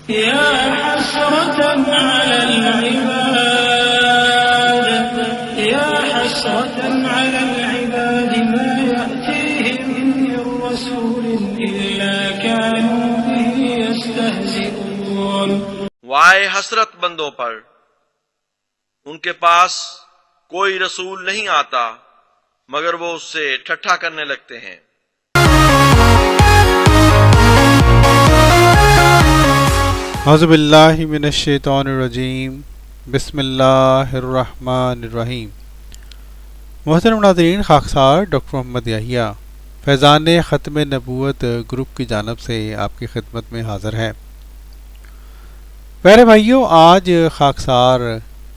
يا حسرة على العباد يا حسرة على العباد ما يأتيهم من رسول إلا كانوا به يستهزئون. وائے حسرت بندوں پر، ان کے پاس کوئی رسول نہیں آتا مگر وہ اس سے ٹھٹھا کرنے لگتے ہیں. اعوذ باللہ من الشیطان الرجیم. بسم اللہ الرحمن الرحیم. محترم ناظرین، خاکسار ڈاکٹر محمد یحییٰ فیضان ختم نبوت گروپ کی جانب سے آپ کی خدمت میں حاضر ہے. پیارے بھائیوں، آج خاکسار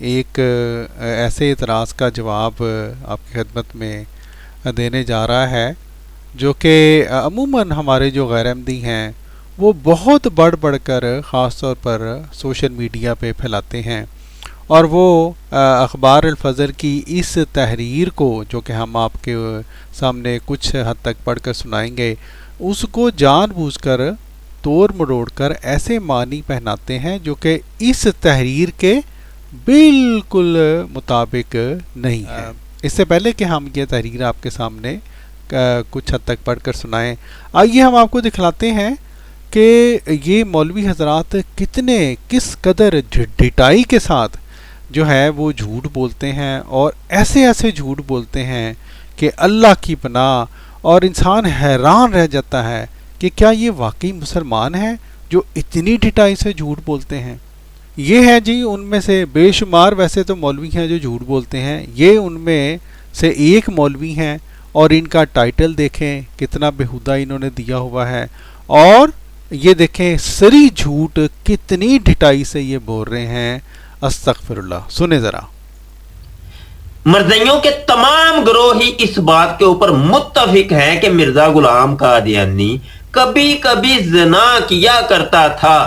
ایک ایسے اعتراض کا جواب آپ کی خدمت میں دینے جا رہا ہے جو کہ عموماً ہمارے جو غیر احمدی ہیں وہ بہت بڑھ بڑھ کر خاص طور پر سوشل میڈیا پہ پھیلاتے ہیں، اور وہ اخبار الفجر کی اس تحریر کو جو کہ ہم آپ کے سامنے کچھ حد تک پڑھ کر سنائیں گے، اس کو جان بوجھ کر توڑ مروڑ کر ایسے معنی پہناتے ہیں جو کہ اس تحریر کے بالکل مطابق نہیں ہے. اس سے پہلے کہ ہم یہ تحریر آپ کے سامنے کچھ حد تک پڑھ کر سنائیں، آئیے ہم آپ کو دکھلاتے ہیں کہ یہ مولوی حضرات کس قدر ڈٹائی کے ساتھ جو ہے وہ جھوٹ بولتے ہیں، اور ایسے جھوٹ بولتے ہیں کہ اللہ کی پناہ، اور انسان حیران رہ جاتا ہے کہ کیا یہ واقعی مسلمان ہیں جو اتنی ڈٹائی سے جھوٹ بولتے ہیں. یہ ہے جی ان میں سے بے شمار ویسے تو مولوی ہیں جو جھوٹ بولتے ہیں، یہ ان میں سے ایک مولوی ہیں، اور ان کا ٹائٹل دیکھیں کتنا بیہودہ انہوں نے دیا ہوا ہے، اور یہ دیکھیں سری جھوٹ کتنی ڈٹائی سے یہ بول رہے ہیں. استغفر اللہ. سنیں ذرا. مرزائیوں کے تمام گروہ ہی اس بات کے اوپر متفق ہیں کہ مرزا غلام قادیانی کبھی کبھی زنا کیا کرتا تھا.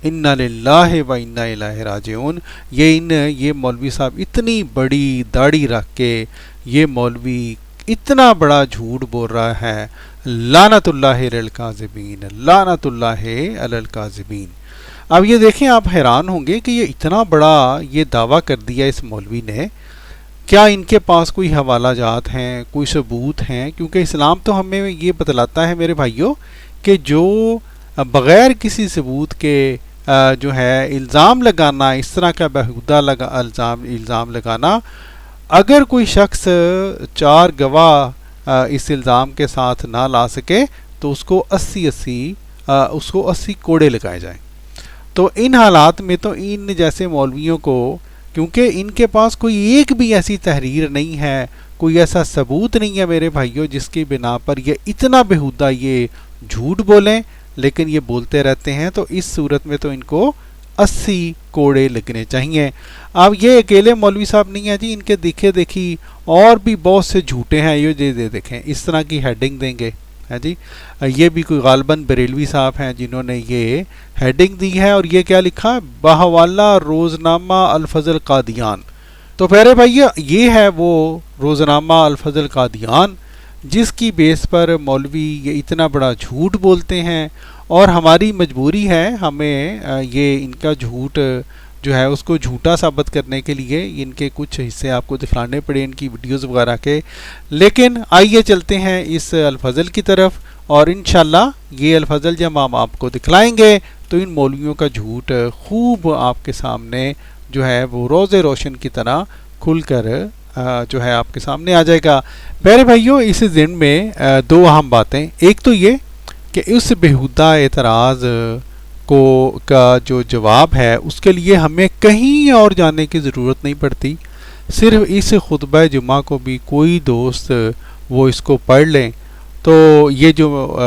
انا للہ و انا الیہ راجعون. یہ مولوی صاحب اتنی بڑی داڑھی رکھ کے یہ مولوی اتنا بڑا جھوٹ بول رہا ہے. لعنت اللہ علی الکاذبین، لعنت اللہ علی الکاذبین. اب یہ دیکھیں، آپ حیران ہوں گے کہ یہ اتنا بڑا یہ دعویٰ کر دیا اس مولوی نے. کیا ان کے پاس کوئی حوالہ جات ہیں، کوئی ثبوت ہیں؟ کیونکہ اسلام تو ہمیں یہ بتلاتا ہے میرے بھائیوں کہ جو بغیر کسی ثبوت کے جو ہے الزام لگانا، اس طرح کا بیہودہ الزام لگانا، اگر کوئی شخص 4 گواہ اس الزام کے ساتھ نہ لا سکے تو اس کو 80 کوڑے لگائے جائیں. تو ان حالات میں تو ان جیسے مولویوں کو، کیونکہ ان کے پاس کوئی ایک بھی ایسی تحریر نہیں ہے، کوئی ایسا ثبوت نہیں ہے میرے بھائیوں جس کی بنا پر یہ اتنا بیہودہ یہ جھوٹ بولیں، لیکن یہ بولتے رہتے ہیں. تو اس صورت میں تو ان کو 80 کوڑے لگنے چاہیے. اب یہ اکیلے مولوی صاحب نہیں ہیں جی، ان کے دیکھی اور بھی بہت سے جھوٹے ہیں. یہ دیکھیں اس طرح کی ہیڈنگ دیں گے جی. یہ بھی کوئی غالباً بریلوی صاحب ہیں جنہوں نے یہ ہیڈنگ دی ہے، اور یہ کیا لکھا؟ بحوالہ روزنامہ الفضل قادیان. تو پیارے بھائی، یہ ہے وہ روزنامہ الفضل قادیان جس کی بیس پر مولوی یہ اتنا بڑا جھوٹ بولتے ہیں، اور ہماری مجبوری ہے ہمیں یہ ان کا جھوٹ جو ہے اس کو جھوٹا ثابت کرنے کے لیے ان کے کچھ حصے آپ کو دکھلانے پڑے، ان کی ویڈیوز وغیرہ کے. لیکن آئیے چلتے ہیں اس الفضل کی طرف، اور انشاءاللہ یہ الفضل جب ہم آپ کو دکھلائیں گے تو ان مولویوں کا جھوٹ خوب آپ کے سامنے جو ہے وہ روز روشن کی طرح کھل کر جو ہے آپ کے سامنے آ جائے گا. پیارے بھائیوں، اس ضمن میں 2 اہم باتیں. ایک تو یہ کہ اس بیہودہ اعتراض کا جو جواب ہے اس کے لیے ہمیں کہیں اور جانے کی ضرورت نہیں پڑتی. صرف اس خطبہ جمعہ کو بھی کوئی دوست وہ اس کو پڑھ لیں تو یہ جو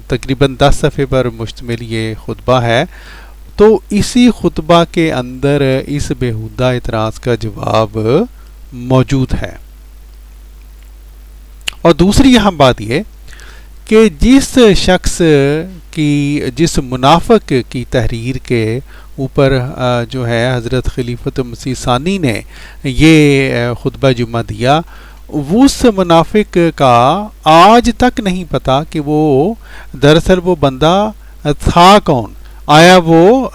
تقریباً 10 صفحے پر مشتمل یہ خطبہ ہے، تو اسی خطبہ کے اندر اس بیہودہ اعتراض کا جواب موجود ہے. اور دوسری اہم بات یہ کہ جس شخص کی، جس منافق کی تحریر کے اوپر جو ہے حضرت خلیفۃ مسیح ثانی نے یہ خطبہ جمعہ دیا، اس منافق کا آج تک نہیں پتا کہ وہ دراصل وہ بندہ تھا کون، آیا وہ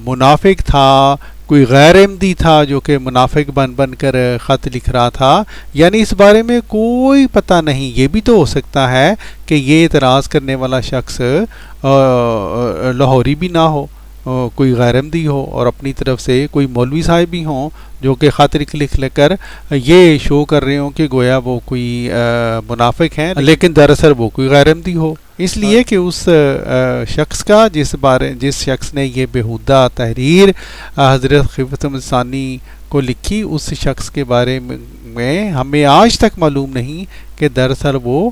منافق تھا، کوئی غیر احمدی تھا جو کہ منافق بن کر خط لکھ رہا تھا، یعنی اس بارے میں کوئی پتہ نہیں. یہ بھی تو ہو سکتا ہے کہ یہ اعتراض کرنے والا شخص لاہوری بھی نہ ہو، کوئی غیر احمدی ہو، اور اپنی طرف سے کوئی مولوی صاحب بھی ہوں جو کہ خط لکھ کر یہ شو کر رہے ہوں کہ گویا وہ کوئی منافق ہیں، لیکن دراصل وہ کوئی غیر احمدی ہو. اس لیے کہ اس شخص کا جس شخص نے یہ بیہودہ تحریر حضرت خلیفۃ المسیح ثانی کو لکھی، اس شخص کے بارے میں ہمیں آج تک معلوم نہیں کہ دراصل وہ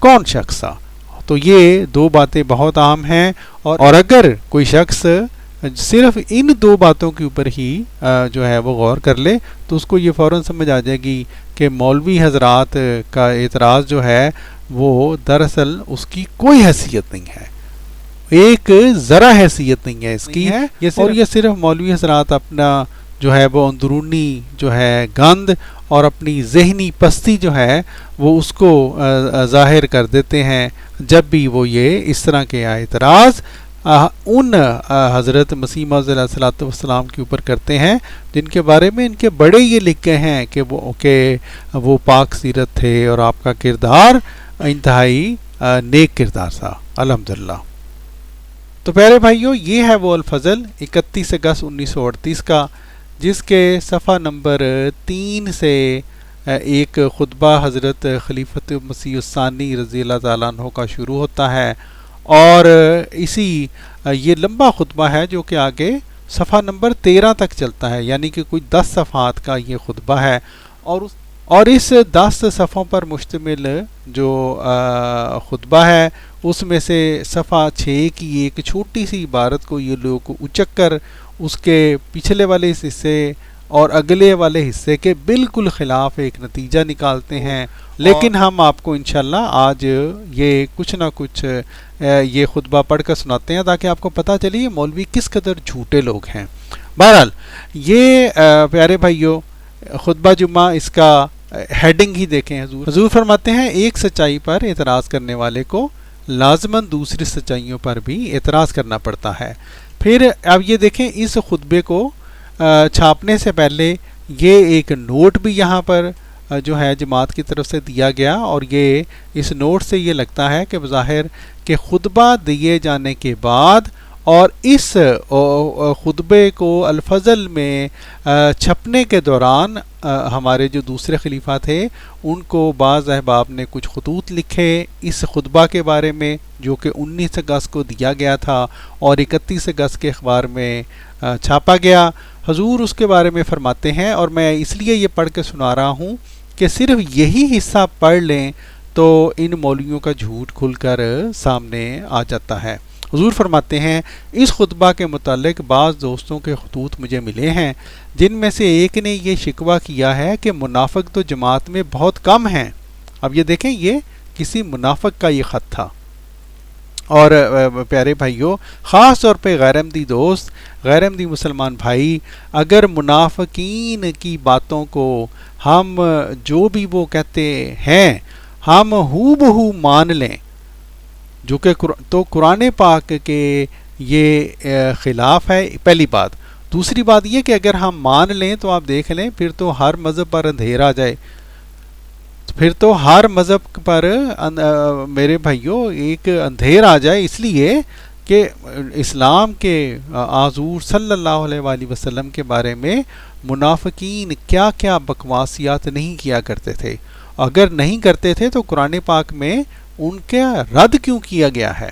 کون شخص تھا. تو یہ دو باتیں بہت اہم ہیں، اور اگر کوئی شخص صرف ان دو باتوں کے اوپر ہی جو ہے وہ غور کر لے تو اس کو یہ فوراً سمجھ آ جائے گی کہ مولوی حضرات کا اعتراض جو ہے وہ دراصل اس کی کوئی حیثیت نہیں ہے، ایک ذرا حیثیت نہیں ہے اس کی. اور یہ صرف مولوی حضرات اپنا جو ہے وہ اندرونی جو ہے گند اور اپنی ذہنی پستی جو ہے وہ اس کو ظاہر کر دیتے ہیں جب بھی وہ یہ اس طرح کے اعتراض ان حضرت مسیح موعود علیہ الصلوۃ والسلام کے اوپر کرتے ہیں جن کے بارے میں ان کے بڑے یہ لکھے ہیں کہ وہ پاک سیرت تھے اور آپ کا کردار انتہائی نیک کردار تھا الحمدللہ. تو پیارے بھائیوں، یہ ہے وہ الفضل 31 اگست 1938 کا، جس کے صفحہ نمبر 3 سے ایک خطبہ حضرت خلیفۃ المسیح الثانی رضی اللہ تعالیٰ عنہ کا شروع ہوتا ہے، اور یہ لمبا خطبہ ہے جو کہ آگے صفحہ نمبر 13 تک چلتا ہے، یعنی کہ کوئی 10 صفحات کا یہ خطبہ ہے. اور اس 10 صفحوں پر مشتمل جو خطبہ ہے اس میں سے صفحہ 6 کی ایک چھوٹی سی عبارت کو یہ لوگ اچک کر اس کے پچھلے والے حصے اور اگلے والے حصے کے بالکل خلاف ایک نتیجہ نکالتے ہیں. لیکن ہم آپ کو انشاءاللہ آج یہ کچھ نہ کچھ یہ خطبہ پڑھ کر سناتے ہیں تاکہ آپ کو پتہ چلے یہ مولوی کس قدر جھوٹے لوگ ہیں. بہرحال یہ پیارے بھائیوں خطبہ جمعہ، اس کا ہیڈنگ ہی دیکھیں. حضور فرماتے ہیں ایک سچائی پر اعتراض کرنے والے کو لازماً دوسری سچائیوں پر بھی اعتراض کرنا پڑتا ہے. پھر اب یہ دیکھیں اس خطبے کو چھاپنے سے پہلے یہ ایک نوٹ بھی یہاں پر جو ہے جماعت کی طرف سے دیا گیا، اور یہ اس نوٹ سے یہ لگتا ہے کہ بظاہر کہ خطبہ دیے جانے کے بعد اور اس خطبے کو الفضل میں چھپنے کے دوران ہمارے جو دوسرے خلیفہ تھے ان کو بعض احباب نے کچھ خطوط لکھے اس خطبہ کے بارے میں جو کہ 19 اگست کو دیا گیا تھا اور 31 اگست کے اخبار میں چھاپا گیا. حضور اس کے بارے میں فرماتے ہیں، اور میں اس لیے یہ پڑھ کے سنا رہا ہوں کہ صرف یہی حصہ پڑھ لیں تو ان مولویوں کا جھوٹ کھل کر سامنے آ جاتا ہے. حضور فرماتے ہیں اس خطبہ کے متعلق بعض دوستوں کے خطوط مجھے ملے ہیں جن میں سے ایک نے یہ شکوہ کیا ہے کہ منافق تو جماعت میں بہت کم ہیں. اب یہ دیکھیں یہ کسی منافق کا یہ خط تھا. اور پیارے بھائیوں، خاص طور پہ غیر احمدی دوست، غیر احمدی مسلمان بھائی، اگر منافقین کی باتوں کو ہم جو بھی وہ کہتے ہیں ہم ہو بہو مان لیں، جو کہ تو قرآن پاک کے یہ خلاف ہے پہلی بات. دوسری بات یہ کہ اگر ہم مان لیں تو آپ دیکھ لیں پھر تو ہر مذہب پر اندھیرا آ جائے، پھر تو ہر مذہب پر میرے بھائیوں ایک اندھیر آ جائے، اس لیے کہ اسلام کے حضور صلی اللہ علیہ وآلہ وسلم کے بارے میں منافقین کیا کیا بکواسیات نہیں کیا کرتے تھے. اگر نہیں کرتے تھے تو قرآن پاک میں ان کا رد کیوں کیا گیا ہے؟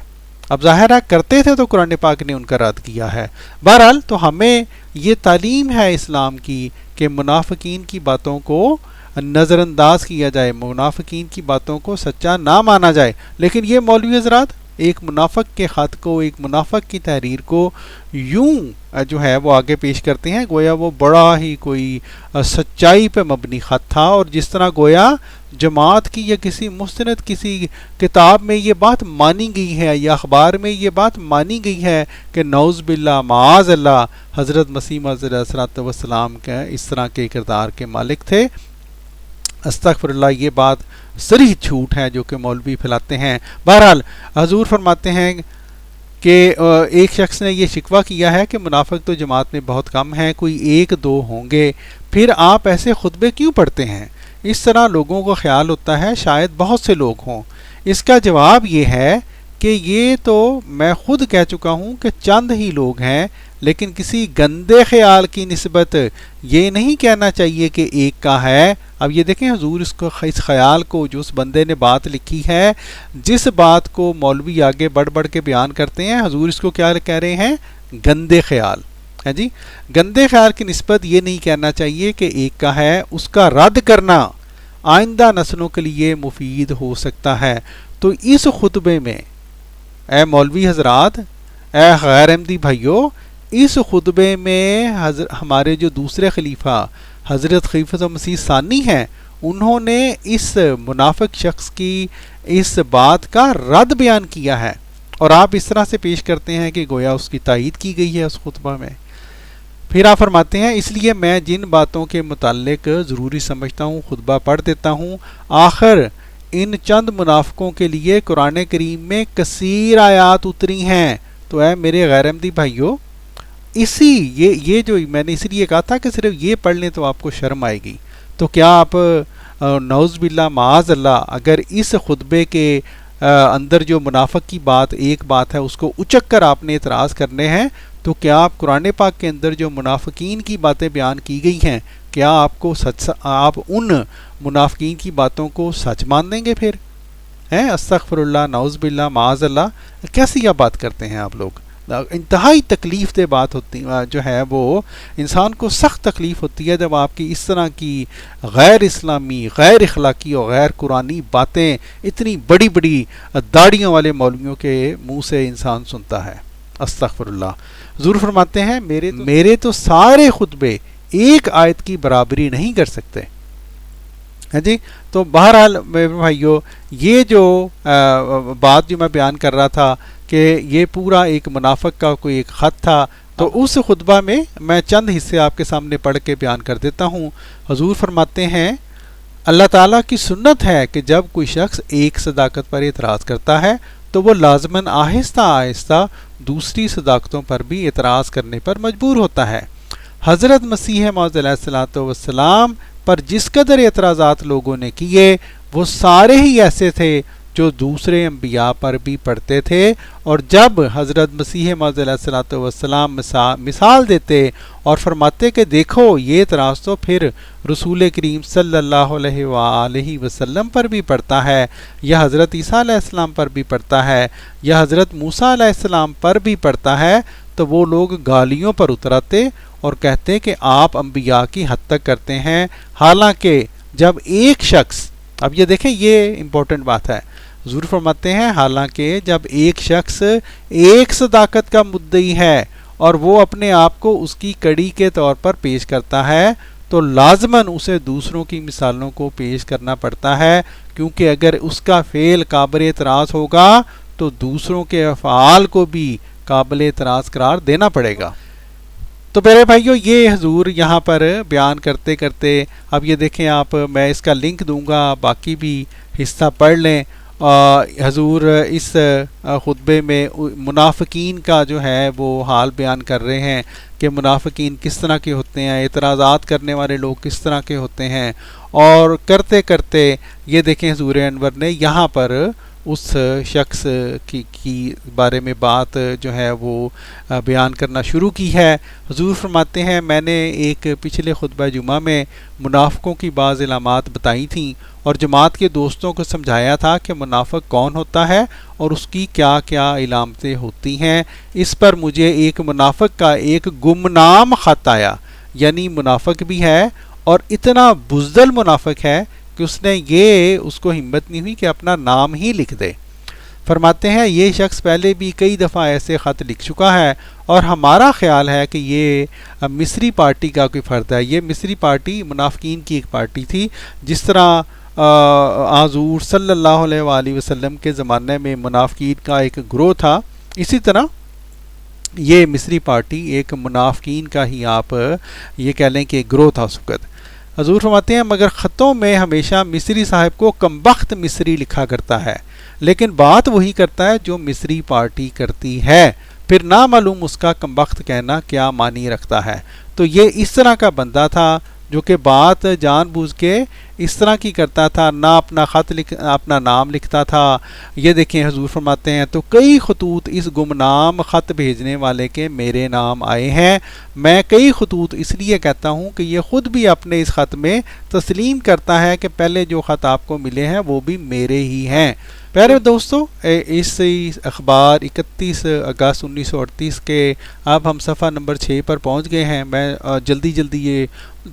اب ظاہر ہے کرتے تھے تو قرآن پاک نے ان کا رد کیا ہے. بہرحال تو ہمیں یہ تعلیم ہے اسلام کی کہ منافقین کی باتوں کو نظر انداز کیا جائے، منافقین کی باتوں کو سچا نہ مانا جائے. لیکن یہ مولوی حضرات ایک منافق کے خط کو، ایک منافق کی تحریر کو یوں جو ہے وہ آگے پیش کرتے ہیں گویا وہ بڑا ہی کوئی سچائی پہ مبنی خط تھا، اور جس طرح گویا جماعت کی یا کسی مستند کسی کتاب میں یہ بات مانی گئی ہے یا اخبار میں یہ بات مانی گئی ہے کہ نعوذ باللہ معاذ اللہ حضرت مسیح موعود علیہ الصلوۃ والسلام کے اس طرح کے کردار کے مالک تھے. استغفر اللہ، یہ بات صریح جھوٹ ہے جو کہ مولوی پھیلاتے ہیں. بہرحال حضور فرماتے ہیں کہ ایک شخص نے یہ شکوہ کیا ہے کہ منافق تو جماعت میں بہت کم ہیں، کوئی ایک دو ہوں گے، پھر آپ ایسے خطبے کیوں پڑھتے ہیں؟ اس طرح لوگوں کو خیال ہوتا ہے شاید بہت سے لوگ ہوں۔ اس کا جواب یہ ہے کہ یہ تو میں خود کہہ چکا ہوں کہ چند ہی لوگ ہیں، لیکن کسی گندے خیال کی نسبت یہ نہیں کہنا چاہیے کہ ایک کا ہے۔ اب یہ دیکھیں حضور اس خیال کو، جو اس بندے نے بات لکھی ہے، جس بات کو مولوی آگے بڑھ بڑھ کے بیان کرتے ہیں، حضور اس کو کیا کہہ رہے ہیں؟ گندے خیال ہے جی۔ گندے خیال کی نسبت یہ نہیں کہنا چاہیے کہ ایک کا ہے، اس کا رد کرنا آئندہ نسلوں کے لیے مفید ہو سکتا ہے۔ تو اس خطبے میں اے مولوی حضرات، اے غیر احمدی بھائیو، اس خطبے میں ہمارے جو دوسرے خلیفہ حضرت خلیفۃ مسیح ثانی ہیں، انہوں نے اس منافق شخص کی اس بات کا رد بیان کیا ہے، اور آپ اس طرح سے پیش کرتے ہیں کہ گویا اس کی تائید کی گئی ہے اس خطبہ میں۔ پھر آپ فرماتے ہیں اس لیے میں جن باتوں کے متعلق ضروری سمجھتا ہوں خطبہ پڑھ دیتا ہوں۔ آخر ان چند منافقوں کے لیے قرآن کریم میں کثیر آیات اتری ہیں۔ تو اے میرے غیر احمدی بھائیو، یہ جو میں نے اس لیے کہا تھا کہ صرف یہ پڑھ لیں تو آپ کو شرم آئے گی، تو کیا آپ نعوذ باللہ معاذ اللہ اگر اس خطبے کے اندر جو منافق کی بات ایک بات ہے اس کو اچک کر آپ نے اعتراض کرنے ہیں، تو کیا آپ قرآن پاک کے اندر جو منافقین کی باتیں بیان کی گئی ہیں، کیا آپ ان منافقین کی باتوں کو سچ مان لیں گے؟ پھر استغفر اللہ، نعوذ باللہ معاذ اللہ، کیسی آپ بات کرتے ہیں آپ لوگ؟ انتہائی تکلیف دہ بات ہوتی جو ہے، وہ انسان کو سخت تکلیف ہوتی ہے جب آپ کی اس طرح کی غیر اسلامی، غیر اخلاقی اور غیر قرآنی باتیں اتنی بڑی بڑی داڑیوں والے مولویوں کے منہ سے انسان سنتا ہے۔ استغفر اللہ۔ حضور فرماتے ہیں میرے تو سارے خطبے ایک آیت کی برابری نہیں کر سکتے ہے جی۔ تو بہرحال میرے بھائیو، یہ جو بات جو میں بیان کر رہا تھا کہ یہ پورا ایک منافق کا کوئی ایک خط تھا، تو اس خطبہ میں چند حصے آپ کے سامنے پڑھ کے بیان کر دیتا ہوں۔ حضور فرماتے ہیں اللہ تعالیٰ کی سنت ہے کہ جب کوئی شخص ایک صداقت پر اعتراض کرتا ہے تو وہ لازماً آہستہ آہستہ دوسری صداقتوں پر بھی اعتراض کرنے پر مجبور ہوتا ہے۔ حضرت مسیح موعود علیہ الصلوۃ والسلام پر جس قدر اعتراضات لوگوں نے کیے، وہ سارے ہی ایسے تھے جو دوسرے انبیاء پر بھی پڑھتے تھے، اور جب حضرت مسیح موعود علیہ الصلوۃ والسلام مثال دیتے اور فرماتے کہ دیکھو یہ اعتراض تو پھر رسول کریم صلی اللہ علیہ وآلہ وسلم پر بھی پڑتا ہے، یا حضرت عیسیٰ علیہ السلام پر بھی پڑتا ہے، یا حضرت موسیٰ علیہ السلام پر بھی پڑتا ہے، تو وہ لوگ گالیوں پر اتراتے اور کہتے کہ آپ انبیاء کی حد تک کرتے ہیں، حالانکہ جب ایک شخص، اب یہ دیکھیں یہ امپورٹنٹ بات ہے، حضور فرماتے ہیں حالانکہ جب ایک شخص ایک صداقت کا مدعی ہے اور وہ اپنے آپ کو اس کی کڑی کے طور پر پیش کرتا ہے، تو لازماً اسے دوسروں کی مثالوں کو پیش کرنا پڑتا ہے، کیونکہ اگر اس کا فعل قابل اعتراض ہوگا تو دوسروں کے افعال کو بھی قابل اعتراض قرار دینا پڑے گا۔ تو میرے بھائیو، یہ حضور یہاں پر بیان کرتے کرتے، اب یہ دیکھیں آپ، میں اس کا لنک دوں گا، باقی بھی حصہ پڑھ لیں۔ حضور اس خطبے میں منافقین کا جو ہے وہ حال بیان کر رہے ہیں کہ منافقین کس طرح کے ہوتے ہیں، اعتراضات کرنے والے لوگ کس طرح کے ہوتے ہیں، اور کرتے کرتے یہ دیکھیں حضور انور نے یہاں پر اس شخص کی بارے میں بات جو ہے وہ بیان کرنا شروع کی ہے۔ حضور فرماتے ہیں میں نے ایک پچھلے خطبہ جمعہ میں منافقوں کی بعض علامات بتائی تھیں اور جماعت کے دوستوں کو سمجھایا تھا کہ منافق کون ہوتا ہے اور اس کی کیا کیا علامتیں ہوتی ہیں۔ اس پر مجھے ایک منافق کا ایک گمنام خط آیا، یعنی منافق بھی ہے اور اتنا بزدل منافق ہے کہ اس کو ہمت نہیں ہوئی کہ اپنا نام ہی لکھ دے۔ فرماتے ہیں یہ شخص پہلے بھی کئی دفعہ ایسے خط لکھ چکا ہے اور ہمارا خیال ہے کہ یہ مصری پارٹی کا کوئی فرد ہے۔ یہ مصری پارٹی منافقین کی ایک پارٹی تھی، جس طرح حضور صلی اللہ علیہ وآلہ وسلم کے زمانے میں منافقین کا ایک گروہ تھا، اسی طرح یہ مصری پارٹی ایک منافقین کا ہی آپ یہ کہہ لیں کہ گروہ تھا اس وقت۔ حضور فرماتے ہیں مگر خطوں میں ہمیشہ مصری صاحب کو کمبخت مصری لکھا کرتا ہے، لیکن بات وہی کرتا ہے جو مصری پارٹی کرتی ہے، پھر نہ معلوم اس کا کمبخت کہنا کیا معنی رکھتا ہے۔ تو یہ اس طرح کا بندہ تھا جو کہ بات جان بوجھ کے اس طرح کی کرتا تھا، نہ اپنا اپنا نام لکھتا تھا۔ یہ دیکھیں حضور فرماتے ہیں تو کئی خطوط اس گمنام خط بھیجنے والے کے میرے نام آئے ہیں، میں کئی خطوط اس لیے کہتا ہوں کہ یہ خود بھی اپنے اس خط میں تسلیم کرتا ہے کہ پہلے جو خط آپ کو ملے ہیں وہ بھی میرے ہی ہیں۔ پیارے دوستو، اس اخبار 31 اگست 1938 کے اب ہم صفحہ نمبر 6 پر پہنچ گئے ہیں۔ میں جلدی یہ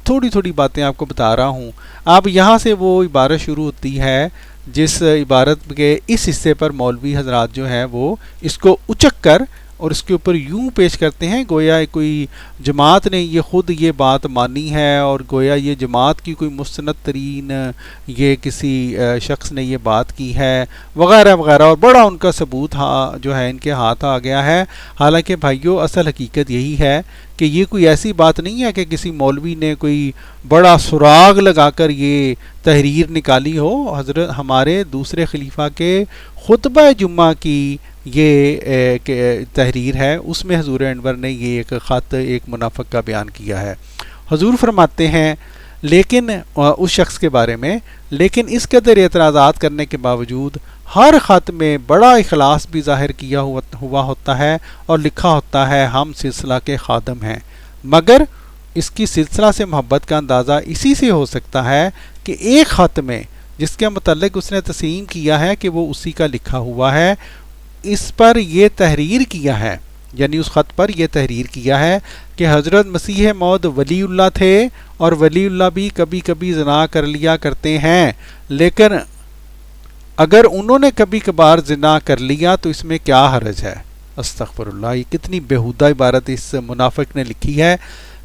تھوڑی باتیں آپ کو بتا رہا ہوں۔ اب یہاں سے وہ عبارت شروع ہوتی ہے جس عبارت کے اس حصے پر مولوی حضرات جو ہیں وہ اس کو اچک کر اور اس کے اوپر یوں پیش کرتے ہیں گویا کوئی جماعت نے یہ خود یہ بات مانی ہے، اور گویا یہ جماعت کی کوئی مستند ترین یہ کسی شخص نے یہ بات کی ہے وغیرہ وغیرہ، اور بڑا ان کا ثبوت جو ہے ان کے ہاتھ آ گیا ہے۔ حالانکہ بھائیو اصل حقیقت یہی ہے کہ یہ کوئی ایسی بات نہیں ہے کہ کسی مولوی نے کوئی بڑا سراغ لگا کر یہ تحریر نکالی ہو۔ حضرت ہمارے دوسرے خلیفہ کے خطبہ جمعہ کی یہ تحریر ہے، اس میں حضور انور نے یہ ایک خط ایک منافق کا بیان کیا ہے۔ حضور فرماتے ہیں لیکن اس شخص کے بارے میں، لیکن اس قدر اعتراضات کرنے کے باوجود ہر خط میں بڑا اخلاص بھی ظاہر کیا ہوا ہوتا ہے اور لکھا ہوتا ہے ہم سلسلہ کے خادم ہیں، مگر اس کی سلسلہ سے محبت کا اندازہ اسی سے ہو سکتا ہے کہ ایک خط میں جس کے متعلق اس نے تسلیم کیا ہے کہ وہ اسی کا لکھا ہوا ہے، اس پر یہ تحریر کیا ہے، یعنی اس خط پر یہ تحریر کیا ہے کہ حضرت مسیح موعود ولی اللہ تھے، اور ولی اللہ بھی کبھی کبھی زنا کر لیا کرتے ہیں، لیکن اگر انہوں نے کبھی کبھار زنا کر لیا تو اس میں کیا حرج ہے۔ استغفر اللہ، یہ کتنی بیہودہ عبارت اس منافق نے لکھی ہے۔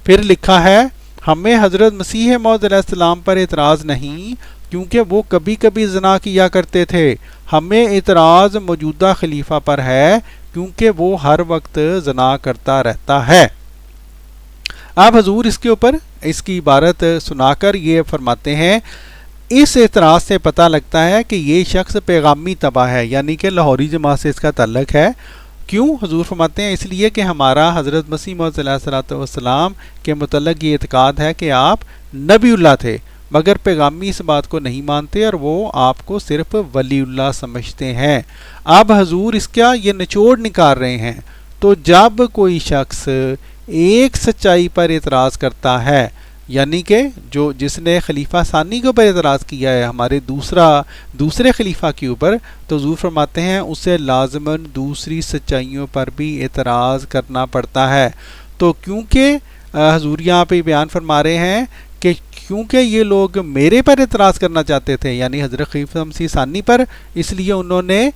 پھر لکھا ہے ہمیں حضرت مسیح موعود علیہ السلام پر اعتراض نہیں کیونکہ وہ کبھی کبھی زنا کیا کرتے تھے، ہمیں اعتراض موجودہ خلیفہ پر ہے کیونکہ وہ ہر وقت زنا کرتا رہتا ہے۔ اب حضور اس کے اوپر اس کی عبارت سنا کر یہ فرماتے ہیں اس اعتراض سے پتہ لگتا ہے کہ یہ شخص پیغامی طبع ہے، یعنی کہ لاہوری جماعت سے اس کا تعلق ہے۔ کیوں؟ حضور فرماتے ہیں اس لیے کہ ہمارا حضرت مسیح موعود علیہ السلام کے متعلق یہ اعتقاد ہے کہ آپ نبی اللہ تھے، مگر پیغامی اس بات کو نہیں مانتے اور وہ آپ کو صرف ولی اللہ سمجھتے ہیں۔ اب حضور اس کا یہ نچوڑ نکال رہے ہیں۔ تو جب کوئی شخص ایک سچائی پر اعتراض کرتا ہے، یعنی کہ جس نے خلیفہ ثانی کے اوپر اعتراض کیا ہے ہمارے دوسرے خلیفہ کے اوپر، تو حضور فرماتے ہیں اسے لازماً دوسری سچائیوں پر بھی اعتراض کرنا پڑتا ہے۔ تو کیونکہ حضور یہاں پہ بیان فرما رہے ہیں کہ کیونکہ یہ لوگ میرے پر اعتراض کرنا چاہتے تھے، یعنی حضرت خلیفہ مسیح ثانی پر، اس لیے انہوں نے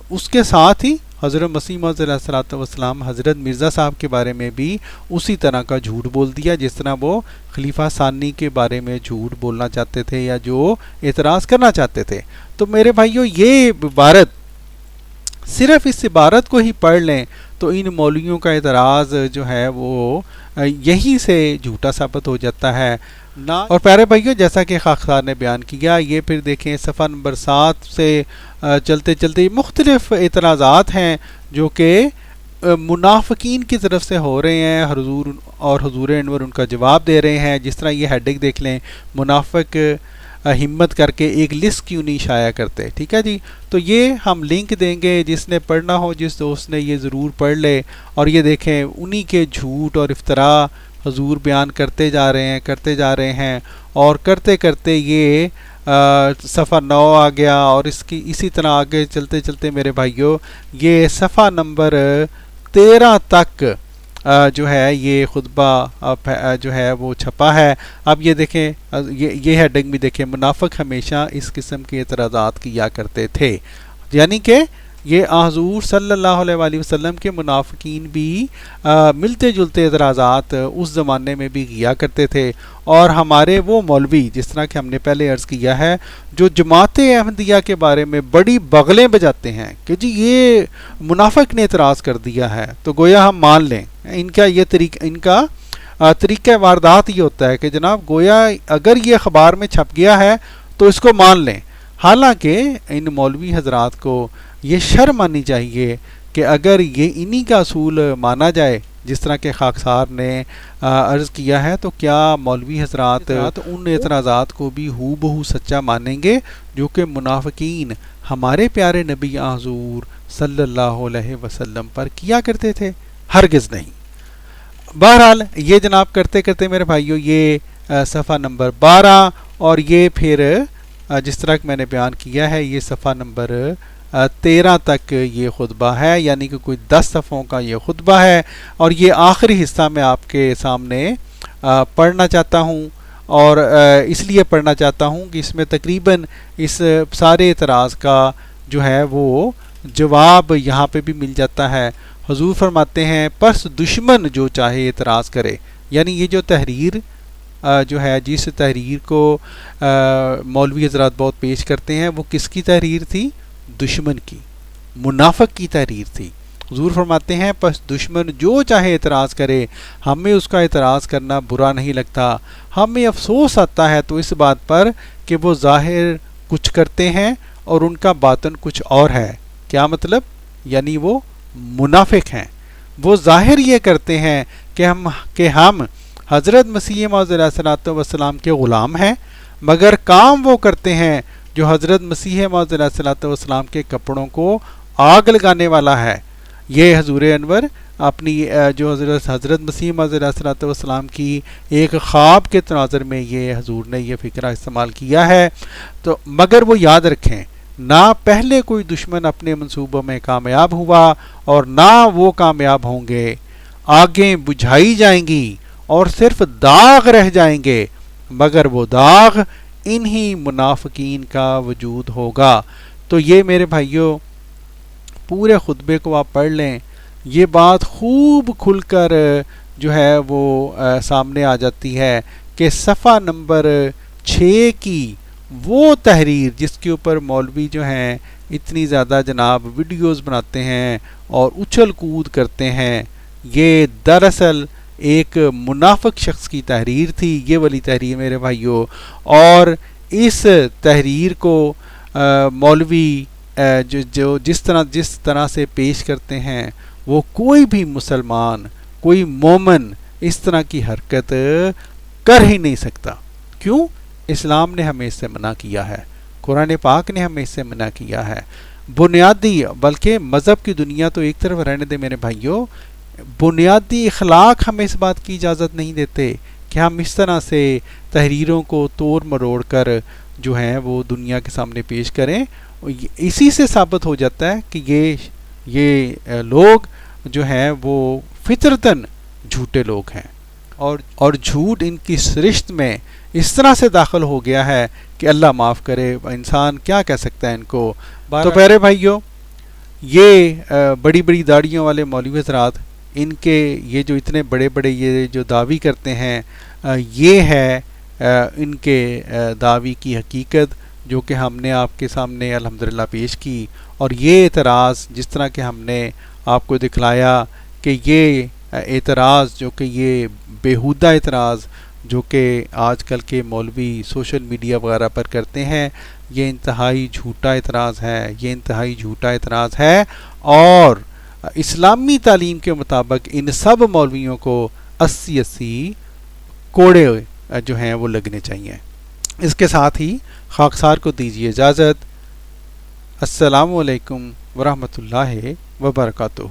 اس کے ساتھ ہی حضرت مسیح موعود علیہ السلام حضرت مرزا صاحب کے بارے میں بھی اسی طرح کا جھوٹ بول دیا جس طرح وہ خلیفہ ثانی کے بارے میں جھوٹ بولنا چاہتے تھے یا جو اعتراض کرنا چاہتے تھے۔ تو میرے بھائیوں یہ عبارت، صرف اس عبارت کو ہی پڑھ لیں تو ان مولویوں کا اعتراض جو ہے وہ یہیں سے جھوٹا ثابت ہو جاتا ہے۔ اور پیارے بھائیوں جیسا کہ خاکسار نے بیان کیا، یہ پھر دیکھیں صفحہ نمبر 7 سے چلتے چلتے مختلف اعتراضات ہیں جو کہ منافقین کی طرف سے ہو رہے ہیں، حضور انور ان کا جواب دے رہے ہیں۔ جس طرح یہ ہیڈنگ دیکھ لیں، منافق ہمت کر کے ایک لسٹ کیوں نہیں شائع کرتے، ٹھیک ہے جی۔ تو یہ ہم لنک دیں گے، جس نے پڑھنا ہو، جس دوست نے یہ ضرور پڑھ لے۔ اور یہ دیکھیں انہی کے جھوٹ اور افتراء حضور بیان کرتے جا رہے ہیں اور کرتے کرتے یہ صفحہ 9 آ گیا، اور اسی طرح آگے چلتے چلتے میرے بھائیوں یہ صفحہ نمبر 13 تک جو ہے یہ خطبہ جو ہے وہ چھپا ہے۔ اب یہ دیکھیں، یہ ہیڈنگ بھی دیکھیں، منافق ہمیشہ اس قسم کے اعتراضات کیا کرتے تھے، یعنی کہ یہ حضور صلی اللہ علیہ وآلہ وسلم کے منافقین بھی ملتے جلتے اعتراضات اس زمانے میں بھی کیا کرتے تھے۔ اور ہمارے وہ مولوی، جس طرح کہ ہم نے پہلے عرض کیا ہے، جو جماعت احمدیہ کے بارے میں بڑی بغلیں بجاتے ہیں کہ جی یہ منافق نے اعتراض کر دیا ہے، تو گویا ہم مان لیں۔ ان کا یہ طریقہ، ان کا طریقہ واردات یہ ہوتا ہے کہ جناب گویا اگر یہ اخبار میں چھپ گیا ہے تو اس کو مان لیں، حالانکہ ان مولوی حضرات کو یہ شرم آنی چاہیے کہ اگر یہ انہی کا اصول مانا جائے جس طرح کے خاکسار نے عرض کیا ہے، تو کیا مولوی حضرات ان اعتراضات کو بھی ہو بہو سچا مانیں گے جو کہ منافقین ہمارے پیارے نبی حضور صلی اللہ علیہ وسلم پر کیا کرتے تھے؟ ہرگز نہیں۔ بہرحال یہ جناب کرتے کرتے میرے بھائیوں یہ صفحہ نمبر 12 اور یہ پھر جس طرح کہ میں نے بیان کیا ہے یہ صفحہ نمبر 13 تک یہ خطبہ ہے، یعنی کہ کوئی 10 صفحوں کا یہ خطبہ ہے، اور یہ آخری حصہ میں آپ کے سامنے پڑھنا چاہتا ہوں، اور اس لیے پڑھنا چاہتا ہوں کہ اس میں تقریباً اس سارے اعتراض کا جو ہے وہ جواب یہاں پہ بھی مل جاتا ہے۔ حضور فرماتے ہیں پس دشمن جو چاہے اعتراض کرے، یعنی یہ جو تحریر جو ہے جس تحریر کو مولوی حضرات بہت پیش کرتے ہیں وہ کس کی تحریر تھی؟ دشمن کی، منافق کی تحریر تھی۔ حضور فرماتے ہیں پس دشمن جو چاہے اعتراض کرے، ہمیں اس کا اعتراض کرنا برا نہیں لگتا، ہمیں افسوس آتا ہے تو اس بات پر کہ وہ ظاہر کچھ کرتے ہیں اور ان کا باطن کچھ اور ہے۔ کیا مطلب؟ یعنی وہ منافق ہیں، وہ ظاہر یہ کرتے ہیں کہ ہم حضرت مسیح موعود علیہ الصلوۃ والسلام کے غلام ہیں، مگر کام وہ کرتے ہیں جو حضرت مسیح موعود علیہ الصلوۃ والسلام کے کپڑوں کو آگ لگانے والا ہے۔ یہ حضور انور اپنی جو حضرت مسیح موعود علیہ الصلوۃ والسلام کی ایک خواب کے تناظر میں یہ حضور نے یہ فکرہ استعمال کیا ہے۔ تو مگر وہ یاد رکھیں، نہ پہلے کوئی دشمن اپنے منصوبوں میں کامیاب ہوا اور نہ وہ کامیاب ہوں گے، آگیں بجھائی جائیں گی اور صرف داغ رہ جائیں گے، مگر وہ داغ انہی منافقین کا وجود ہوگا۔ تو یہ میرے بھائیوں پورے خطبے کو آپ پڑھ لیں، یہ بات خوب کھل کر جو ہے وہ سامنے آ جاتی ہے کہ صفحہ نمبر 6 کی وہ تحریر جس کے اوپر مولوی جو ہیں اتنی زیادہ جناب ویڈیوز بناتے ہیں اور اچھل کود کرتے ہیں، یہ دراصل ایک منافق شخص کی تحریر تھی، یہ والی تحریر میرے بھائیوں۔ اور اس تحریر کو مولوی جو جس طرح سے پیش کرتے ہیں وہ کوئی بھی مسلمان، کوئی مومن اس طرح کی حرکت کر ہی نہیں سکتا۔ کیوں؟ اسلام نے ہمیں اس سے منع کیا ہے، قرآن پاک نے ہمیں اس سے منع کیا ہے۔ بنیادی بلکہ مذہب کی دنیا تو ایک طرف رہنے دے میرے بھائیوں، بنیادی اخلاق ہمیں اس بات کی اجازت نہیں دیتے کہ ہم اس طرح سے تحریروں کو توڑ مروڑ کر جو ہیں وہ دنیا کے سامنے پیش کریں۔ اسی سے ثابت ہو جاتا ہے کہ یہ لوگ جو ہیں وہ فطرتاً جھوٹے لوگ ہیں، اور جھوٹ ان کی سرشت میں اس طرح سے داخل ہو گیا ہے کہ اللہ معاف کرے، انسان کیا کہہ سکتا ہے ان کو۔ تو پیارے بھائیوں، یہ بڑی بڑی داڑھیوں والے مولوی حضرات، ان کے یہ جو اتنے بڑے بڑے یہ جو دعوی کرتے ہیں، یہ ہے ان کے دعوی کی حقیقت جو کہ ہم نے آپ کے سامنے الحمدللہ پیش کی۔ اور یہ اعتراض جس طرح کہ ہم نے آپ کو دکھلایا کہ یہ اعتراض جو کہ یہ بیہودہ اعتراض جو کہ آج کل کے مولوی سوشل میڈیا وغیرہ پر کرتے ہیں، یہ انتہائی جھوٹا اعتراض ہے، یہ انتہائی جھوٹا اعتراض ہے، اور اسلامی تعلیم کے مطابق ان سب مولویوں کو 80 کوڑے جو ہیں وہ لگنے چاہیے۔ اس کے ساتھ ہی خاکسار کو دیجیے اجازت۔ السلام علیکم ورحمۃ اللہ وبرکاتہ۔